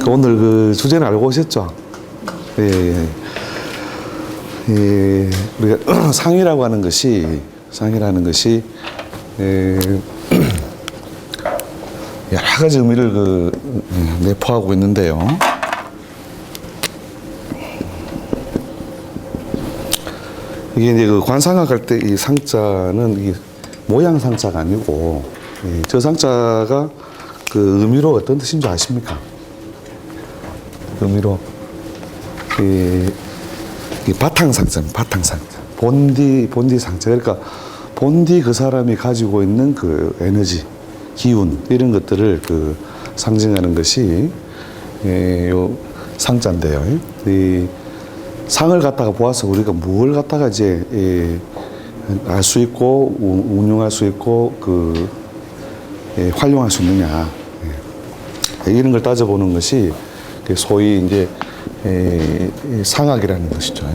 오늘 그 주제는 알고 오셨죠? 예, 예. 우리가 상이라고 하는 것이, 예, 여러 가지 의미를 내포하고 있는데요. 이게 이제 그 관상학 할 때 이 상자는 이 모양 상자가 아니고, 저 상자가 그 의미로 어떤 뜻인 줄 아십니까? 의미로 이 바탕상자입니다. 바탕상자. 본디 상자. 그러니까 본디 그 사람이 가지고 있는 그 에너지, 기운 이런 것들을 그 상징하는 것이 요 상자인데요. 이 상을 갖다가 보아서 우리가 뭘 갖다가 이제 알 수 있고 운용할 수 있고 활용할 수 있느냐, 이런 걸 따져보는 것이 소위 이제 상학이라는 것이죠.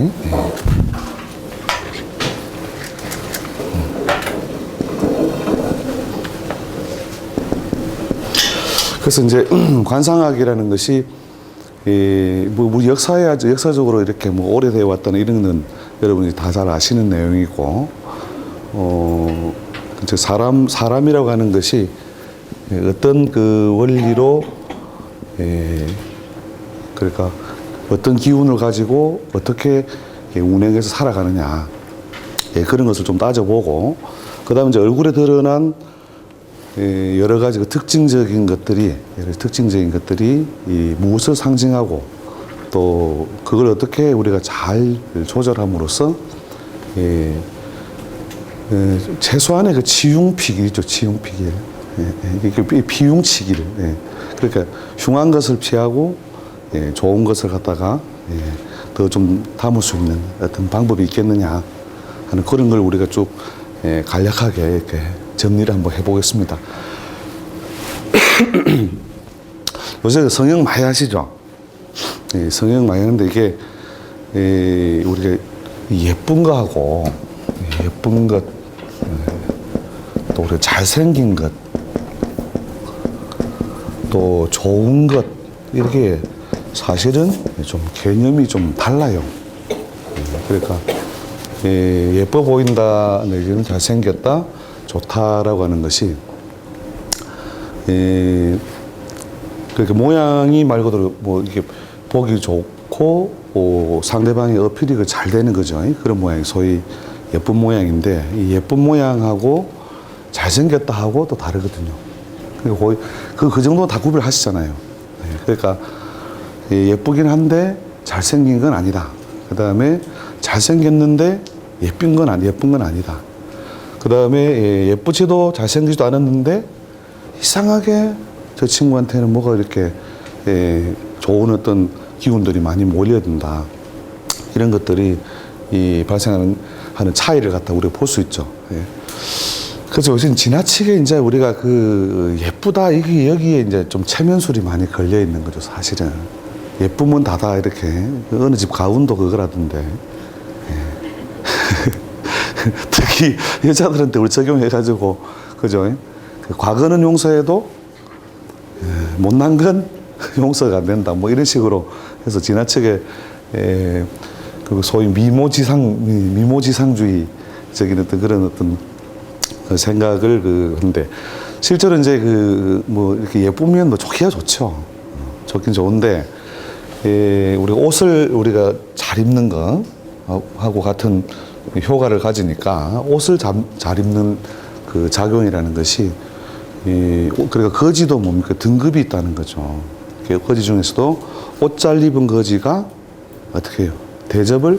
그래서 이제 관상학이라는 것이 뭐 우리 역사적으로 이렇게 뭐 오래되어 왔다는 이런 건 여러분이 다 잘 아시는 내용이고, 이제 사람이라고 하는 것이 어떤 그 원리로 그러니까 어떤 기운을 가지고 어떻게 운행해서 살아가느냐, 그런 것을 좀 따져보고, 그다음에 이제 얼굴에 드러난 여러 가지 그 특징적인 것들이 무엇을 상징하고 또 그걸 어떻게 우리가 잘 조절함으로써 최소한의 그 치융피길 있죠. 치융피길. 이게 비융치기를. 그러니까 흉한 것을 피하고 좋은 것을 갖다가 더 좀 담을 수 있는 어떤 방법이 있겠느냐 하는 그런 걸 우리가 쭉 간략하게 이렇게 정리를 한번 해보겠습니다. 요새 성형 많이 하시죠? 성형 많이 하는데 이게 우리가 예쁜 거하고 예쁜 것, 또 우리가 잘생긴 것, 또 좋은 것, 이렇게 사실은 좀 개념이 좀 달라요. 그러니까 예뻐 보인다 내지는 잘생겼다, 좋다라고 하는 것이 그렇게 모양이 말 그대로 뭐 이렇게 보기 좋고 상대방의 어필이 잘 되는 거죠. 그런 모양이 소위 예쁜 모양인데, 이 예쁜 모양하고 잘생겼다 하고 또 다르거든요. 그러니까 거의 그 정도 다 구별하시잖아요. 그러니까 예쁘긴 한데 잘생긴 건 아니다. 그 다음에 잘생겼는데 예쁜 건 아니다. 그 다음에 예쁘지도 잘생기지도 않았는데 이상하게 저 친구한테는 뭐가 이렇게 좋은 어떤 기운들이 많이 몰려든다. 이런 것들이 발생하는 차이를 갖다 우리가 볼 수 있죠. 그래서 요즘 지나치게 이제 우리가 그 예쁘다 여기에 이제 좀 체면술이 많이 걸려 있는 거죠. 사실은 예쁘면 다다 이렇게 어느 집 가운도 그거라던데. 특히 여자들한테 우리 적용해가지고, 그죠? 과거는 용서해도 못난 건 용서가 안 된다. 뭐 이런 식으로 해서 지나치게 그 소위 미모지상주의적인 어떤 그런 어떤 생각을 하는데, 실제로 이제 뭐 이렇게 예쁘면 뭐 좋기야 좋죠. 좋긴 좋은데, 우리가 옷을 우리가 잘 입는 거 하고 같은 효과를 가지니까 옷을 잘 입는 그 작용이라는 것이 그러니까 거지도 뭡니까? 등급이 있다는 거죠. 거지 중에서도 옷 잘 입은 거지가 어떻게 해요? 대접을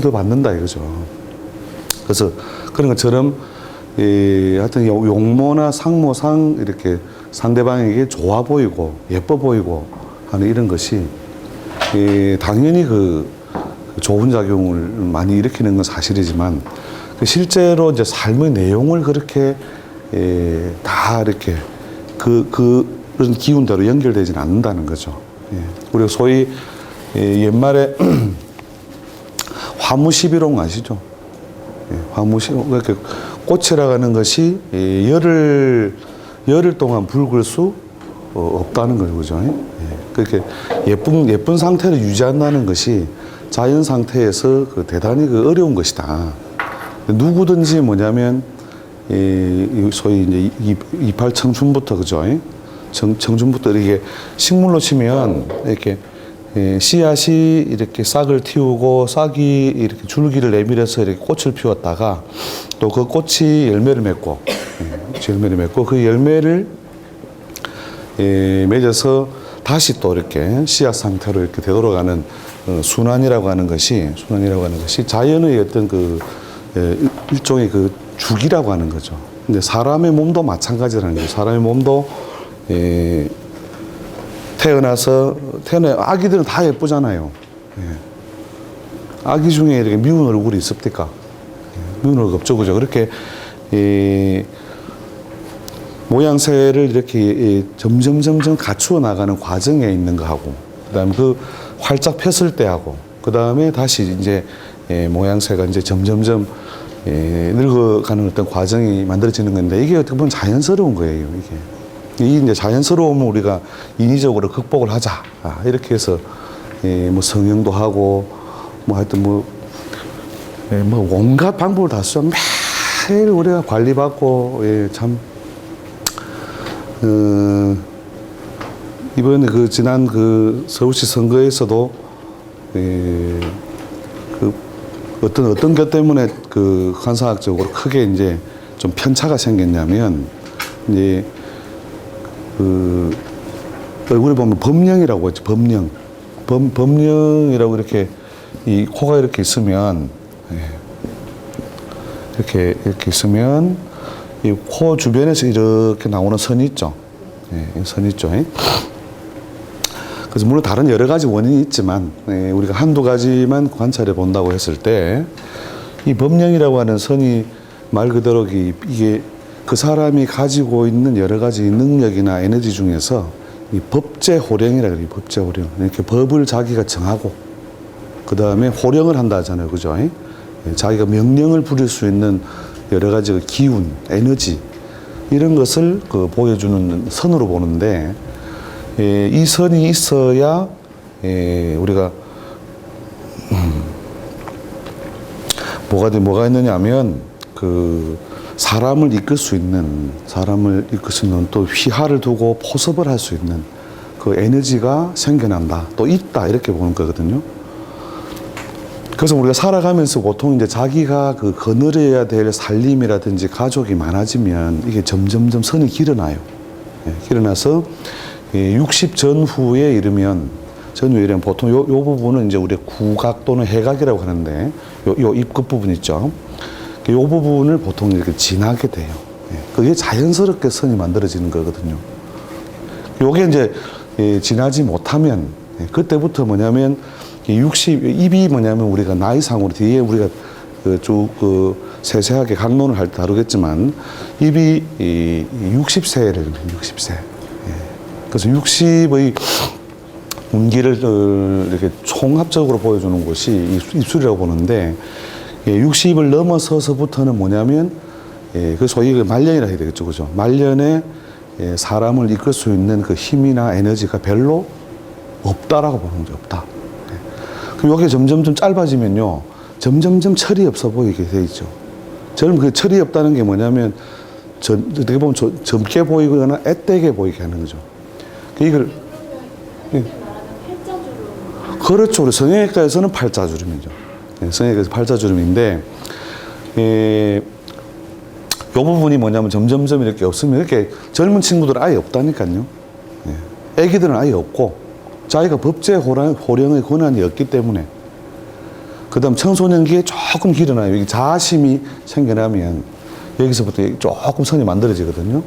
더 받는다 이거죠. 그래서 그런 것처럼 하여튼 용모나 상모상 이렇게 상대방에게 좋아 보이고 예뻐 보이고 하는 이런 것이 당연히 좋은 작용을 많이 일으키는 건 사실이지만, 실제로 이제 삶의 내용을 그렇게 다 이렇게 그런 기운대로 연결되지는 않는다는 거죠. 우리가 소위 옛말에 화무시비롱 아시죠? 화무시비롱. 그러니까 꽃이라고 하는 것이 열을 열흘 동안 붉을 수 없다는 거죠, 그죠? 예. 그렇게 예쁜 상태를 유지한다는 것이 자연 상태에서 그 대단히 그 어려운 것이다. 누구든지 뭐냐면 소위 이제 이팔 청춘부터 그죠? 청춘부터 이렇게 식물로 치면 이렇게 씨앗이 이렇게 싹을 틔우고 싹이 이렇게 줄기를 내밀어서 이렇게 꽃을 피웠다가 또 그 꽃이 열매를 맺고 그 열매를 맺어서 다시 또 이렇게 씨앗 상태로 이렇게 되돌아가는 순환이라고 하는 것이 자연의 어떤 그 일종의 그 주기라고 하는 거죠. 근데 사람의 몸도 마찬가지라는 거죠. 사람의 몸도 아기들은 다 예쁘잖아요. 아기 중에 이렇게 미운 얼굴이 있습니까? 미운 얼굴 없죠, 그죠? 그렇게 모양새를 이렇게 점점 갖추어 나가는 과정에 있는 거하고, 그다음에 그 활짝 폈을 때하고, 그다음에 다시 이제 모양새가 이제 점점점 늙어가는 어떤 과정이 만들어지는 건데, 이게 어떻게 보면 자연스러운 거예요, 이게. 이 이제 자연스러움을 우리가 인위적으로 극복을 하자. 이렇게 해서 뭐 성형도 하고 뭐 하여튼 뭐 온갖 방법을 다 쓰죠. 매일 우리가 관리받고 참 이번에 그 지난 그 서울시 선거에서도 그 어떤 것 때문에 그 관사학적으로 크게 이제 좀 편차가 생겼냐면 이제 그 얼굴에 보면 범령이라고 했죠. 범령이라고 이렇게 이 코가 이렇게 있으면 이렇게 있으면 이 코 주변에서 이렇게 나오는 선이 있죠. 선이 있죠. 그래서 물론 다른 여러 가지 원인이 있지만 우리가 한두 가지만 관찰해 본다고 했을 때 이 범령이라고 하는 선이 말 그대로 이게 그 사람이 가지고 있는 여러 가지 능력이나 에너지 중에서 이 법제호령이라 그래요. 법제호령. 이렇게 법을 자기가 정하고 그 다음에 호령을 한다 하잖아요. 그죠? 자기가 명령을 부릴 수 있는 여러 가지 기운, 에너지 이런 것을 그 보여주는 선으로 보는데 이 선이 있어야 우리가 뭐가 있느냐 하면 그 사람을 이끌 수 있는 또 휘하를 두고 포섭을 할 수 있는 그 에너지가 생겨난다. 또 있다. 이렇게 보는 거거든요. 그래서 우리가 살아가면서 보통 이제 자기가 그 거느려야 될 살림이라든지 가족이 많아지면 이게 점점점 선이 길어나요. 길어나서 60 전후에 이르면 보통 요 부분은 이제 우리 구각 또는 해각이라고 하는데 요 입 끝부분 있죠. 요 부분을 보통 이렇게 지나게 돼요. 그게 자연스럽게 선이 만들어지는 거거든요. 요게 이제 지나지 못하면 그때부터 뭐냐면 입이 뭐냐면 우리가 나이상으로 뒤에 우리가 쭉 세세하게 강론을 할 때 다루겠지만 입이 60세를 60세. 그래서 60의 운기를 이렇게 총합적으로 보여주는 곳이 입술이라고 보는데 60을 넘어서서부터는 뭐냐면 그 소위 말년이라 해야 되겠죠, 그죠? 말년에 사람을 이끌 수 있는 그 힘이나 에너지가 별로 없다라고 보는 거죠, 없다. 그럼 이게 점점점 짧아지면요, 점점점 철이 없어 보이게 돼 있죠. 저는 그 철이 없다는 게 뭐냐면 어떻게 보면 젊게 보이거나 앳되게 보이게 하는 거죠. 이걸 그렇죠. 우리 성형외과에서는 팔자주름이죠. 성형외과에서 팔자주름인데 이 부분이 뭐냐면 점점점 이렇게 없으면 이렇게 젊은 친구들은 아예 없다니까요. 애기들은 아예 없고 자기가 법제 호령의 권한이 없기 때문에 그 다음 청소년기에 조금 길어나요. 여기 자아심이 생겨나면 여기서부터 조금 선이 만들어지거든요.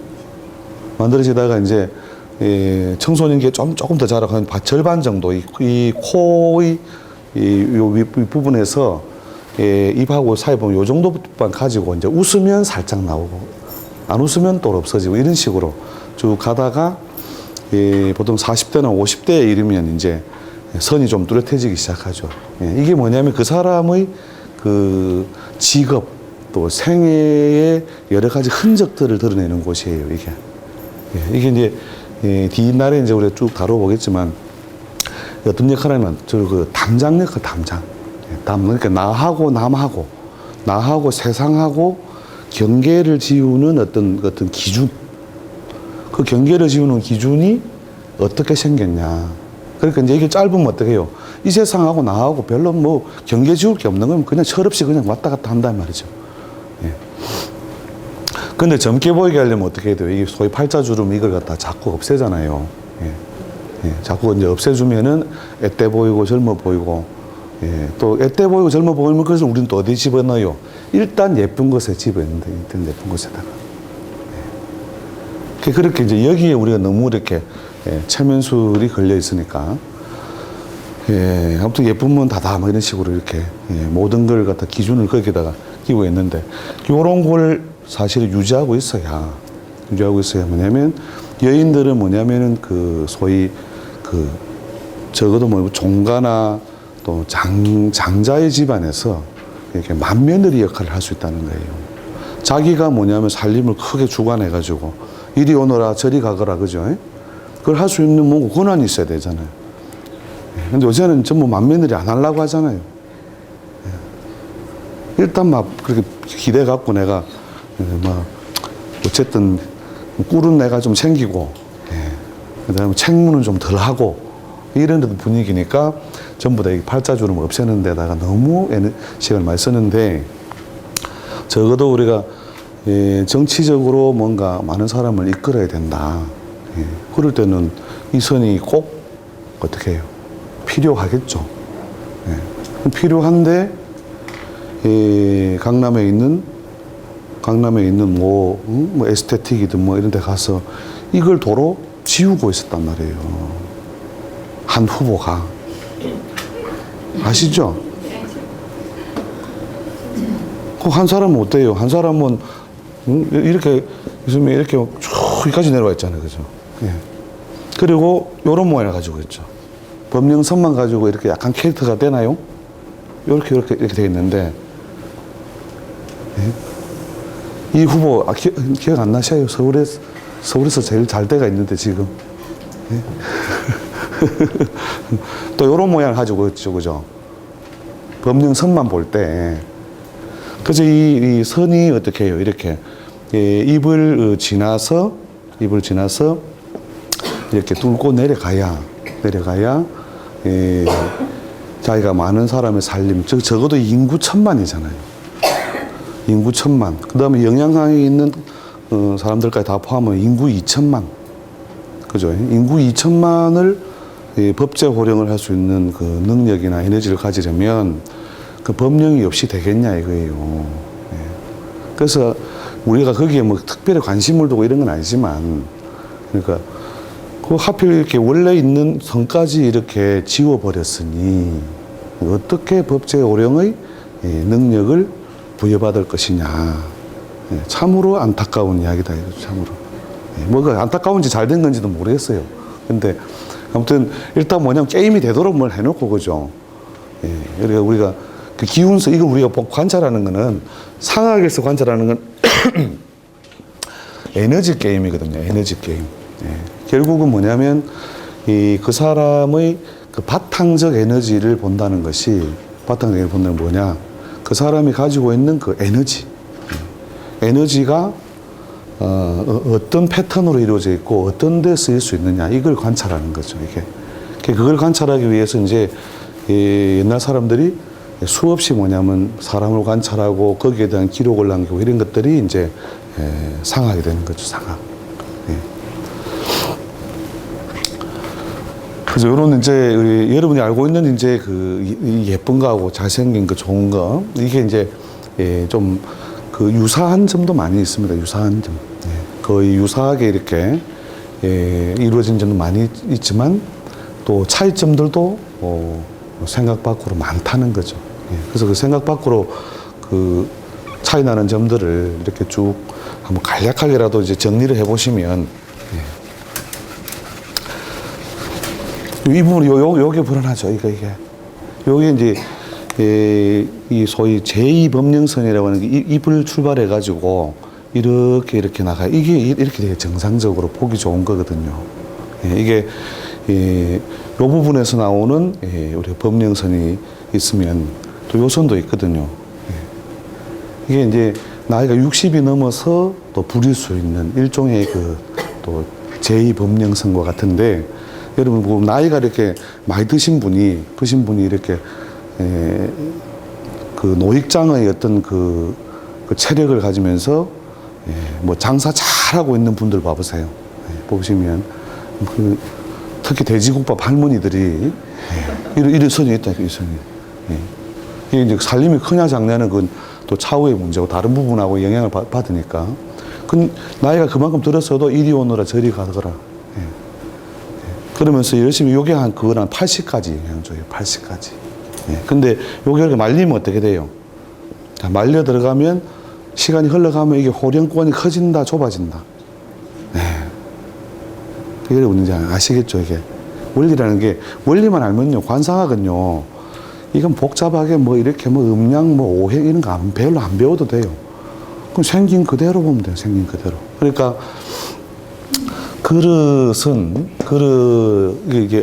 만들어지다가 이제 청소년기에 조금 더 자라고 한 절반 정도 이 코의 요 윗부분에서 입하고 사이 보면 요 정도만 가지고 이제 웃으면 살짝 나오고 안 웃으면 또 없어지고 이런 식으로 쭉 가다가 보통 40대나 50대에 이르면 이제 선이 좀 뚜렷해지기 시작하죠. 이게 뭐냐면 그 사람의 그 직업 또 생애의 여러 가지 흔적들을 드러내는 곳이에요, 이게. 예, 이게 이제 뒤날에 이제 우리가 쭉 다뤄보겠지만 어떤 역할을 하면 그 담장 역할, 담장. 그러니까 나하고 남하고 나하고 세상하고 경계를 지우는 어떤 기준. 그 경계를 지우는 기준이 어떻게 생겼냐. 그러니까 이제 이게 짧으면 어떻게 해요? 이 세상하고 나하고 별로 뭐 경계 지울 게 없는 거면 그냥 철없이 그냥 왔다 갔다 한단 말이죠. 예. 근데 젊게 보이게 하려면 어떻게 해야 돼요? 이게 소위 팔자주름 이걸 갖다 자꾸 없애잖아요. 예. 예. 자꾸 이제 없애주면은 앳돼 보이고 젊어 보이고, 예. 또 앳돼 보이고 젊어 보이면 그것을 우리는 또 어디 집어넣어요? 일단 예쁜 것에 집어넣는다. 일단 예쁜 것에다가. 예. 그렇게 이제 여기에 우리가 너무 이렇게 체면술이 걸려 있으니까, 예. 아무튼 예쁘면 다다 뭐 이런 식으로 이렇게 모든 걸 갖다 기준을 거기다가 끼고 있는데, 요런 걸 사실 유지하고 있어야 뭐냐면, 여인들은 뭐냐면은 그 소위 그 적어도 뭐 종가나 또 장자의 집안에서 이렇게 맏며느리 역할을 할 수 있다는 거예요. 자기가 뭐냐면 살림을 크게 주관해가지고 이리 오너라 저리 가거라, 그죠? 그걸 할 수 있는 뭐 권한이 있어야 되잖아요. 근데 요새는 전부 맏며느리 안 하려고 하잖아요. 일단 막 그렇게 기대 갖고 내가 막 어쨌든 꿀은 내가 좀 챙기고, 그다음에 책무는 좀 덜 하고 이런 분위기니까 전부 다 이 팔자주름 없애는 데다가 너무 시간을 많이 쓰는데, 적어도 우리가 정치적으로 뭔가 많은 사람을 이끌어야 된다. 그럴 때는 이 선이 꼭 어떻게 해요? 필요하겠죠. 필요한데 강남에 있는 뭐 에스테틱이든 뭐 이런 데 가서 이걸 도로 지우고 있었단 말이에요. 한 후보가. 아시죠? 그 한 사람은 어때요? 한 사람은 이렇게 요즘에 이렇게 쭉 여기까지 내려와 있잖아요. 그죠? 예. 그리고 요런 모양을 가지고 있죠. 법령선만 가지고 이렇게 약간 캐릭터가 되나요? 이렇게 되어 있는데, 예? 이 후보, 기억 안 나셔요? 서울에서 제일 잘 돼가 있는데, 지금. 예? 또 요런 모양을 가지고 있죠. 그죠? 법령선만 볼 때. 그래서 이 선이 어떻게 해요? 이렇게, 입을 지나서, 이렇게 뚫고 내려가야, 자기가 많은 사람의 살림, 적어도 인구 1000만이잖아요. 인구 1000만. 그 다음에 영향력이 있는 사람들까지 다 포함하면 인구 2000만. 그죠? 인구 2000만을 법제 호령을 할 수 있는 그 능력이나 에너지를 가지려면 그 법령이 없이 되겠냐 이거예요. 그래서 우리가 거기에 뭐 특별히 관심을 두고 이런 건 아니지만, 그러니까 그 하필 이렇게 원래 있는 선까지 이렇게 지워버렸으니 어떻게 법제 호령의 능력을 부여받을 것이냐. 참으로 안타까운 이야기다. 참으로. 뭐가 안타까운지 잘 된 건지도 모르겠어요. 근데 아무튼 일단 뭐냐면 게임이 되도록 뭘 해놓고, 그죠? 그러니까 우리가 그 기운서, 이거 우리가 관찰하는 거는, 상학에서 관찰하는 건 에너지 게임이거든요. 에너지 게임. 결국은 뭐냐면 그 사람의 그 바탕적 에너지를 본다는 것이, 바탕적 에너지를 본다는 건 뭐냐? 그 사람이 가지고 있는 그 에너지가 어떤 패턴으로 이루어져 있고 어떤 데 쓰일 수 있느냐, 이걸 관찰하는 거죠. 이게 그걸 관찰하기 위해서 이제 옛날 사람들이 수없이 뭐냐면 사람을 관찰하고 거기에 대한 기록을 남기고 이런 것들이 이제 상학이 되는 거죠. 상학. 그래서 이런 이제 여러분이 알고 있는 이제 그 예쁜 거하고 잘생긴 거, 좋은 거, 이게 이제 좀 그 유사한 점도 많이 있습니다. 유사한 점. 거의 유사하게 이렇게 이루어진 점도 많이 있지만 또 차이점들도 생각 밖으로 많다는 거죠. 그래서 그 생각 밖으로 그 차이 나는 점들을 이렇게 쭉 한번 간략하게라도 이제 정리를 해보시면, 이 부분이 요게 불안하죠. 요게 이제 이 소위 제2법령선이라고 하는 게 입을 출발해 가지고 이렇게 나가. 이게 이렇게 되게 정상적으로 보기 좋은 거거든요. 예, 이게 이 부분에서 나오는 우리 법령선이 있으면 또 요선도 있거든요. 예. 이게 이제 나이가 60이 넘어서 또 부릴 수 있는 일종의 또 제2법령선과 같은데, 여러분 뭐 나이가 이렇게 많이 드신 분이 이렇게 그 노익장의 어떤 그 체력을 가지면서 뭐 장사 잘하고 있는 분들 봐보세요. 보시면 특히 돼지국밥 할머니들이 이런 선이 있다, 이 선이. 이게 이제 살림이 크냐 작냐는 그건 또 차후의 문제고 다른 부분하고 영향을 받으니까. 나이가 그만큼 들었어도 이리 오너라 저리 가더라. 그러면서 열심히 요게 그건 한 80까지 영향 줘요. 80까지. 근데 요게 이렇게 말리면 어떻게 돼요? 말려 들어가면 시간이 흘러가면 이게 호령권이 커진다, 좁아진다. 그게 뭔지 아시겠죠, 이게? 원리라는 게, 원리만 알면요, 관상학은요, 이건 복잡하게 뭐 이렇게 뭐 음양, 뭐 오행 이런 거 별로 안 배워도 돼요. 그럼 생긴 그대로 보면 돼요, 생긴 그대로. 그러니까, 이게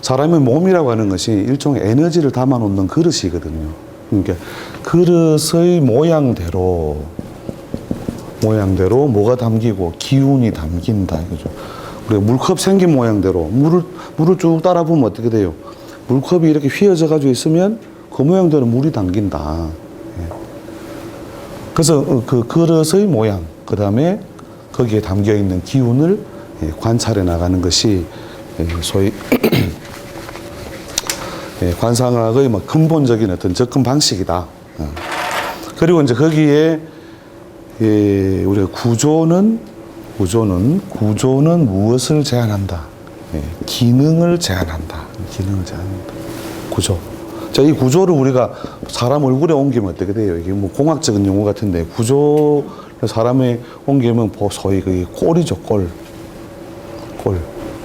사람의 몸이라고 하는 것이 일종의 에너지를 담아 놓는 그릇이거든요. 그러니까 그릇의 모양대로 뭐가 담기고 기운이 담긴다, 이거죠. 우리가 물컵 생긴 모양대로 물을 쭉 따라 보면 어떻게 돼요? 물컵이 이렇게 휘어져 가지고 있으면 그 모양대로 물이 담긴다. 그래서 그 그릇의 모양, 그 다음에 거기에 담겨 있는 기운을 관찰해 나가는 것이 소위 관상학의 뭐 근본적인 어떤 접근 방식이다. 그리고 이제 거기에 우리가 구조는 무엇을 제한한다? 기능을 제한한다. 구조. 자, 이 구조를 우리가 사람 얼굴에 옮기면 어떻게 돼요? 이게 뭐 공학적인 용어 같은데, 구조 사람에 옮기면 소위 그게 꼴이죠, 꼴.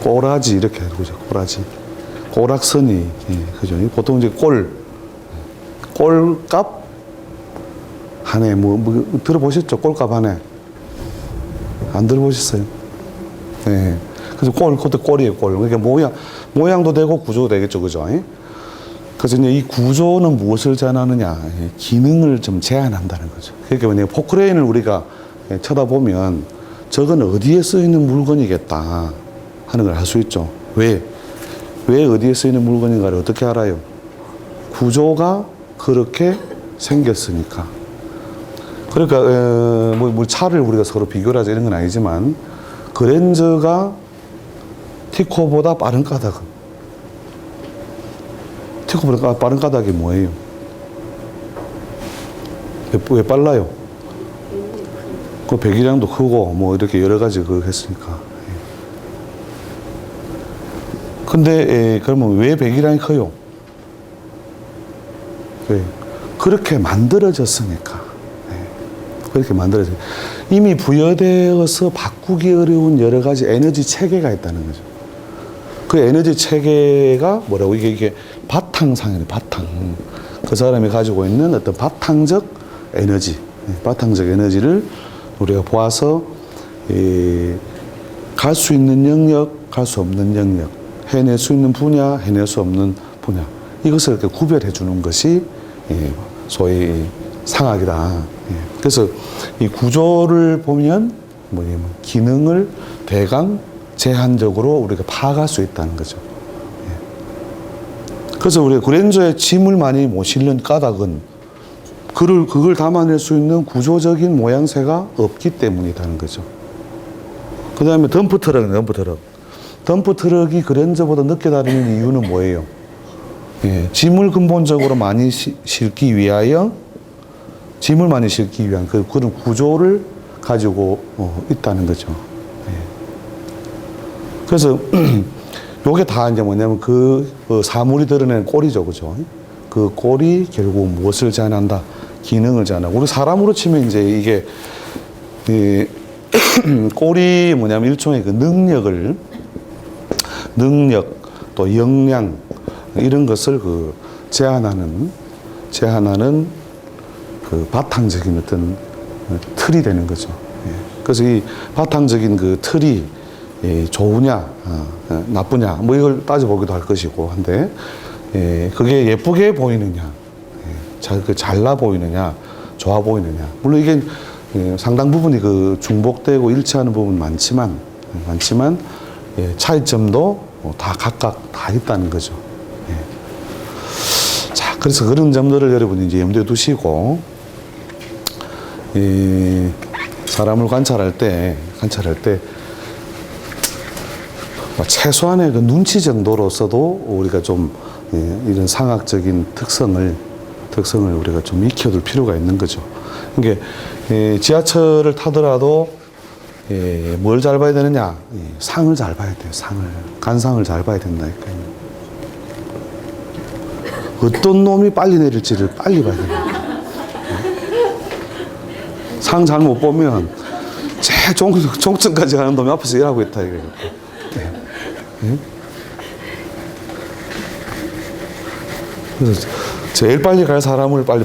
꼬라지, 이렇게 그죠, 꼬라지. 꼬락선이, 그죠. 보통 이제 꼴값 하네. 뭐 들어보셨죠? 꼴값 하네. 안 들어보셨어요? 네. 그래서 그것도 꼴이에요, 꼴. 그러니까 모양도 되고 구조도 되겠죠, 그죠? 그래서 이제 이 구조는 무엇을 제한하느냐? 기능을 좀 제한한다는 거죠. 그러니까 만약에 포크레인을 우리가 쳐다보면 저건 어디에 쓰이는 물건이겠다 하는 걸 알 수 있죠. 왜 어디에 쓰이는 물건인가를 어떻게 알아요? 구조가 그렇게 생겼으니까. 그러니까 뭐 차를 우리가 서로 비교를 하자 이런 건 아니지만, 그랜저가 티코보다 빠른 까닭은, 티코보다 빠른 까닭이 뭐예요? 왜 빨라요? 그 배기량도 크고 뭐 이렇게 여러 가지 했으니까. 근데 그러면 왜 배기량이 커요? 왜? 그렇게 만들어졌으니까. 그렇게 만들어져요. 이미 부여되어서 바꾸기 어려운 여러 가지 에너지 체계가 있다는 거죠. 그 에너지 체계가 뭐라고? 이게 바탕상이에요, 바탕. 그 사람이 가지고 있는 어떤 바탕적 에너지를 우리가 보아서 갈 수 있는 영역, 갈 수 없는 영역, 해낼 수 있는 분야, 해낼 수 없는 분야, 이것을 이렇게 구별해 주는 것이 소위 상학이다. 그래서 이 구조를 보면 뭐냐면 기능을 대강 제한적으로 우리가 파악할 수 있다는 거죠. 그래서 우리가 그랜저에 짐을 많이 못 실는 까닭은 그걸 담아낼 수 있는 구조적인 모양새가 없기 때문이라는 거죠. 그 다음에 덤프트럭이 그랜저보다 늦게 다니는 이유는 뭐예요? 짐을 근본적으로 많이 실기 위한 그런 구조를 가지고 있다는 거죠. 그래서 요게 다 이제 뭐냐면 사물이 드러낸 꼴이죠, 그죠? 그 꼴이 결국 무엇을 제한한다? 기능을 제한하고. 우리 사람으로 치면 이제 이게 꼴이 뭐냐면 일종의 그 능력 또 역량 이런 것을 제한하는 그 바탕적인 어떤 틀이 되는 거죠. 그래서 이 바탕적인 그 틀이 좋으냐, 나쁘냐, 뭐 이걸 따져보기도 할 것이고 한데, 그게 예쁘게 보이느냐, 잘나 보이느냐, 좋아 보이느냐. 물론 이게 상당 부분이 그 중복되고 일치하는 부분 많지만, 차이점도 다 각각 다 있다는 거죠. 자, 그래서 그런 점들을 여러분이 이제 염두에 두시고, 사람을 관찰할 때 최소한의 그 눈치 정도로서도 우리가 좀 이런 상학적인 특성을 우리가 좀 익혀둘 필요가 있는 거죠. 그러니까 지하철을 타더라도 뭘 잘 봐야 되느냐? 상을 잘 봐야 돼요. 간상을 잘 봐야 된다니까요. 어떤 놈이 빨리 내릴지를 빨리 봐야 됩니다. 상 잘못 보면 제일 종점까지 가는 놈이 앞에서 일하고 있다 이거예요. 그래서 제일 빨리 갈 사람을 빨리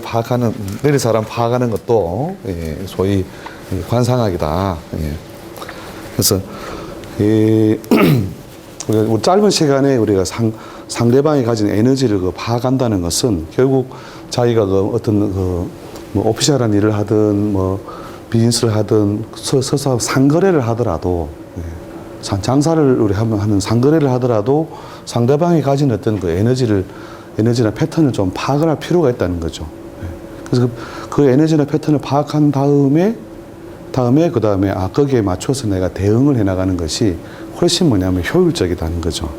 내릴 사람 파악하는 것도 소위 관상학이다. 그래서 우리 짧은 시간에 우리가 상대방이 가진 에너지를 파악한다는 것은 결국 자기가 어떤 뭐 오피셜한 일을 하든 뭐 비즈니스를 하든 서서 상거래를 하더라도 장사를 우리 하는 상거래를 하더라도 상대방이 가진 어떤 그 에너지나 패턴을 좀 파악을 할 필요가 있다는 거죠. 그래서 그 에너지나 패턴을 파악한 다음에 거기에 맞춰서 내가 대응을 해 나가는 것이 훨씬 뭐냐면 효율적이다는 거죠.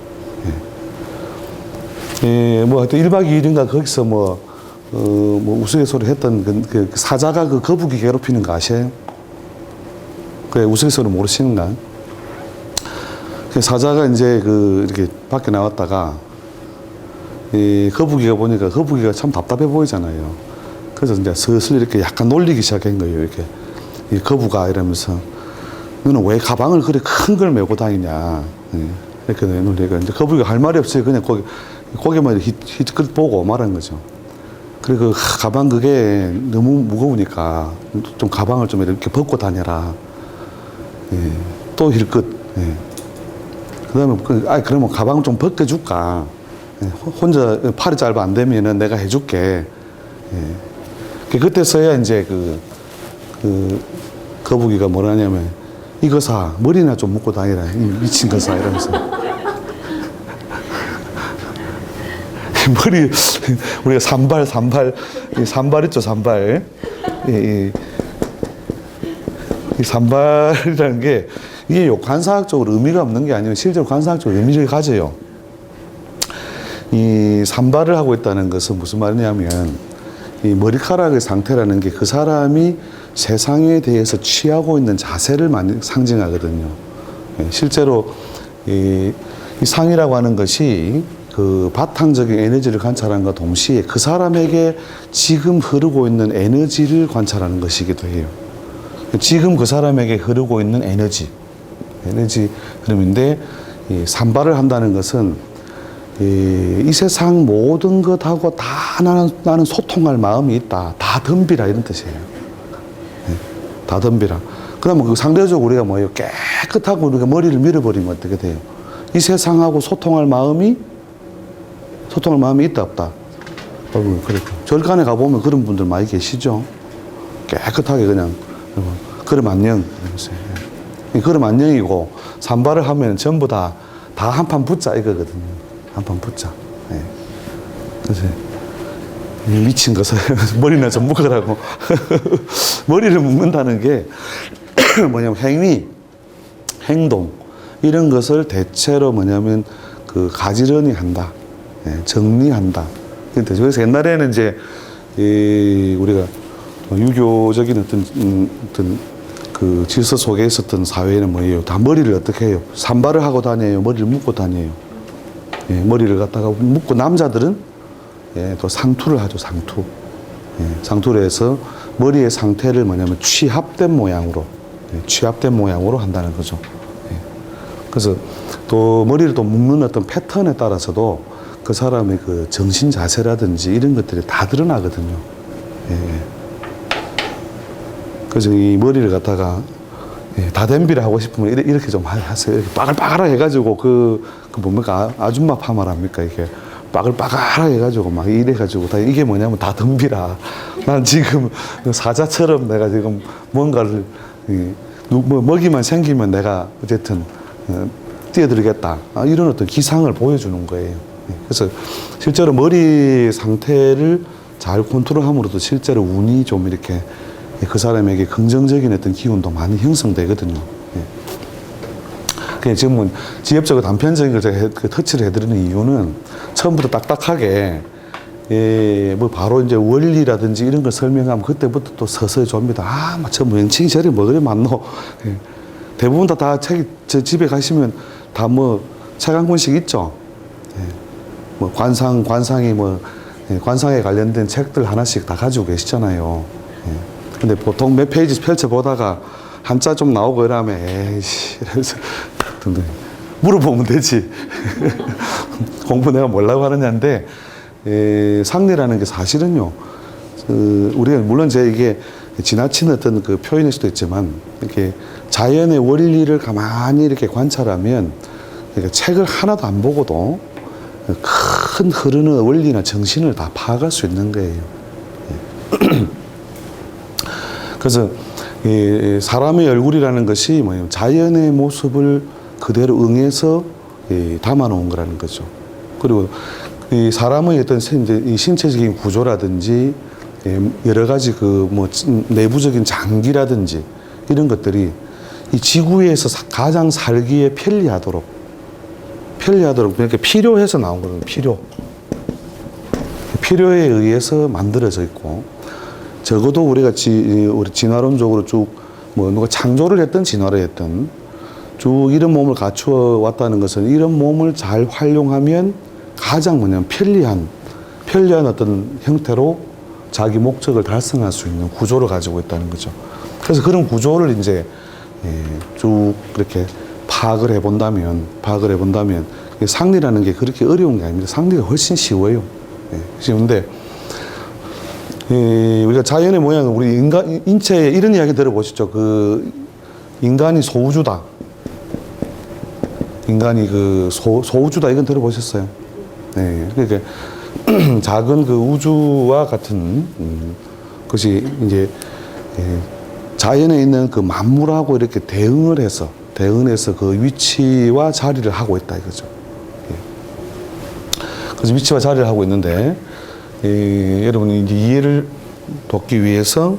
뭐 하여튼 1박 2일인가 거기서 뭐 우스갯소리 했던 그 사자가 그 거북이 괴롭히는 거 아세요? 그래, 우스갯소리 모르시는가? 그 사자가 이제 이렇게 밖에 나왔다가, 거북이가 보니까 거북이가 참 답답해 보이잖아요. 그래서 이제 슬슬 이렇게 약간 놀리기 시작한 거예요. 이렇게. 이 거북아 이러면서, 너는 왜 가방을 그렇게 큰 걸 메고 다니냐? 이렇게 놀리니까 이제 거북이가 할 말이 없어요. 그냥 고개만 희끗 보고 말한 거죠. 그리고 가방 그게 너무 무거우니까 좀 가방을 좀 이렇게 벗고 다녀라. 또 힐끗. 그 다음에 그러면 가방을 좀 벗겨줄까? 혼자 팔이 짧아 안 되면은 내가 해줄게. 그때서야 이제 거북이가 뭐라냐면, 이거 사, 머리나 좀 묶고 다니라. 이 미친 거 사, 이러면서. 머리, 우리가 산발 있죠, 산발. 이 산발이라는 게, 이게 관사학적으로 의미가 없는 게 아니고 실제로 관사학적으로 의미를 가져요. 이 산발을 하고 있다는 것은 무슨 말이냐면, 이 머리카락의 상태라는 게 그 사람이 세상에 대해서 취하고 있는 자세를 많이 상징하거든요. 실제로 이 상이라고 하는 것이 그 바탕적인 에너지를 관찰함과 동시에 그 사람에게 지금 흐르고 있는 에너지를 관찰하는 것이기도 해요. 지금 그 사람에게 흐르고 있는 에너지 흐름인데, 산발을 한다는 것은 이 세상 모든 것하고 다 나는 소통할 마음이 있다. 다 덤비라, 이런 뜻이에요. 다 덤비라. 그러면 그 상대적으로 우리가 뭐예요? 깨끗하고 우리가 머리를 밀어버리면 어떻게 돼요? 이 세상하고 소통할 마음이 있다, 없다? 그렇죠. 절간에 가보면 그런 분들 많이 계시죠? 깨끗하게 그냥, 그럼 안녕. 그럼 안녕이고, 산발을 하면 전부 다 한판 붙자, 이거거든요. 한판 붙자. 그래서, 미친 것을 머리나 좀 묶으라고. 머리를 묶는다는 게 뭐냐면 행동, 이런 것을 대체로 뭐냐면 가지런히 한다. 정리한다. 그래서 옛날에는 이제 우리가 유교적인 어떤 그 질서 속에 있었던 사회는 뭐예요? 다 머리를 어떻게 해요? 산발을 하고 다녀요? 머리를 묶고 다녀요? 머리를 갖다가 묶고, 남자들은 또 상투를 하죠, 상투. 상투를 해서 머리의 상태를 뭐냐면 취합된 모양으로 한다는 거죠. 그래서 또 머리를 또 묶는 어떤 패턴에 따라서도 그 사람의 그 정신 자세라든지 이런 것들이 다 드러나거든요. 그래서 이 머리를 갖다가 예, 다댐비를 하고 싶으면 이렇게 좀 하세요. 이렇게 빠글빠글하게 해가지고 그 뭡니까 아줌마 파마랍니까 이게 빠글빠글하게 해가지고 막 이래가지고 다 이게 뭐냐면 다 덤비라. 난 지금 사자처럼 내가 지금 뭔가를 뭐 먹이만 생기면 내가 어쨌든 뛰어들겠다. 이런 어떤 기상을 보여주는 거예요. 그래서 실제로 머리 상태를 잘 컨트롤함으로도 실제로 운이 좀 이렇게 그 사람에게 긍정적인 어떤 기운도 많이 형성되거든요. 그냥 지금은 지엽적으로 단편적인 걸 제가 터치를 해드리는 이유는 처음부터 딱딱하게 뭐 바로 이제 원리라든지 이런 걸 설명하면 그때부터 또 서서히 줍니다. 저 명칭이 저리 뭐 그래 많노. 대부분 다 책, 저 집에 가시면 다 뭐 책 한 권씩 있죠. 뭐 관상이 뭐 관상에 관련된 책들 하나씩 다 가지고 계시잖아요. 근데 보통 몇 페이지 펼쳐보다가 한자 좀 나오고 이러면 에이씨 이래서 물어보면 되지. 공부 내가 뭐라고 하느냐인데 상리라는 게 사실은요. 우리가 물론 이게 지나친 어떤 그 표현일 수도 있지만 이렇게 자연의 원리를 가만히 이렇게 관찰하면 그러니까 책을 하나도 안 보고도 큰 흐르는 원리나 정신을 다 파악할 수 있는 거예요. 그래서 사람의 얼굴이라는 것이 뭐예요? 자연의 모습을 그대로 응해서 담아 놓은 거라는 거죠. 그리고 이 사람의 어떤 이 신체적인 구조라든지 여러 가지 그 뭐 내부적인 장기라든지 이런 것들이 이 지구에서 가장 살기에 편리하도록 그러니까 필요해서 나온 거거든요. 필요에 의해서 만들어져 있고 적어도 우리 진화론적으로 쭉 뭐 누가 창조를 했든 진화를 했든 쭉 이런 몸을 갖추어 왔다는 것은 이런 몸을 잘 활용하면 가장 뭐냐면 편리한 어떤 형태로 자기 목적을 달성할 수 있는 구조를 가지고 있다는 거죠. 그래서 그런 구조를 이제 쭉 그렇게 파악을 해본다면 상리라는 게 그렇게 어려운 게 아닙니다. 상리가 훨씬 쉬워요. 쉬운데 우리가 자연의 모양은 우리 인체에 이런 이야기 들어보시죠. 그 인간이 소우주다. 인간이 그 소우주다 이건 들어보셨어요? 네. 그러니까 작은 그 우주와 같은 것이 이제 자연에 있는 그 만물하고 이렇게 대응을 해서 그 위치와 자리를 하고 있다 이거죠. 그래서 위치와 자리를 하고 있는데 여러분이 이제 이해를 돕기 위해서